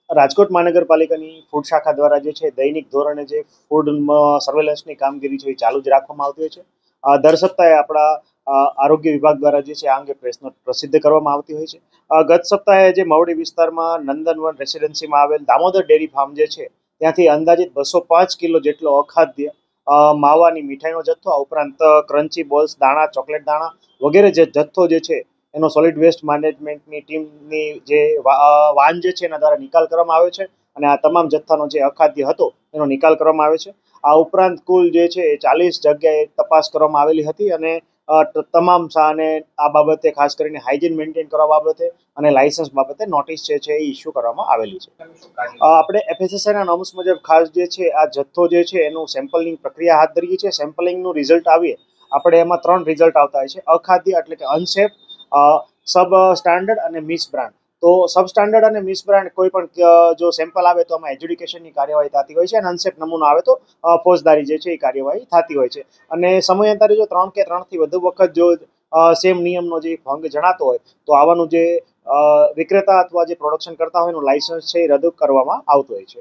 રાજકોટ મહાનગરપાલિકાની ફૂડ શાખા દ્વારા જે છે દૈનિક ધોરણે જે ફૂડ સર્વેલન્સની કામગીરી છે એ ચાલુ જ રાખવામાં આવતી હોય છે. દર સપ્તાહે આપણા આરોગ્ય વિભાગ દ્વારા જે છે આ અંગે પ્રેસ નોટ પ્રસિદ્ધ કરવામાં આવતી હોય છે. ગત સપ્તાહે જે મવડી વિસ્તારમાં નંદનવન રેસિડેન્સીમાં આવેલ દામોદર ડેરી ફાર્મ જે છે ત્યાંથી અંદાજિત 205 કિલો જેટલો અખાદ્ય માવાની મીઠાઈનો જથ્થો, આ ઉપરાંત ક્રન્ચી બોલ્સ દાણા, ચોકલેટ દાણા વગેરે જે જથ્થો જે છે એનો સોલિડ વેસ્ટ મેનેજમેન્ટની ટીમની જે વાન જે છે એના દ્વારા નિકાલ કરવામાં આવ્યો છે અને આ તમામ જથ્થાનો જે અખાદ્ય હતો એનો નિકાલ કરવામાં આવ્યો છે. આ ઉપરાંત કુલ જે છે એ 40 જગ્યાએ તપાસ કરવામાં આવેલી હતી અને તમામ શાને આ બાબતે ખાસ કરીને હાઇજીન મેન્ટેન કરવા બાબતે અને લાયસન્સ બાબતે નોટિસ જે છે એ ઇસ્યુ કરવામાં આવેલી છે. આપણે એફએસએસઆઈના નોર્મ્સ મુજબ ખાસ જે છે આ જથ્થો જે છે એનું સેમ્પલિંગ પ્રક્રિયા હાથ ધરીએ છીએ. સેમ્પલિંગનું રિઝલ્ટ આવીએ આપણે એમાં 3 રિઝલ્ટ આવતા હોય છે: અખાદ્ય એટલે કે અનસેફ, સબ સ્ટાન્ડર્ડ અને મિસ બ્રાન્ડ. તો સબ સ્ટાન્ડર્ડ અને મિસ બ્રાન્ડ કોઈ પણ જો સેમ્પલ આવે તો આમાં એજ્યુડિકેશનની કાર્યવાહી થતી હોય છે અને અનસેફ નમૂનો આવે તો ફોજદારી જે છે એ કાર્યવાહી થતી હોય છે. અને સમયાંતરે જો 3 કે 3થી વધુ વખત જો સેમ નિયમનો જે ભંગ જણાતો હોય તો આવાનું જે વિક્રેતા અથવા જે પ્રોડક્શન કરતા હોય એનું લાયસન્સ છે એ રદ કરવામાં આવતું હોય છે.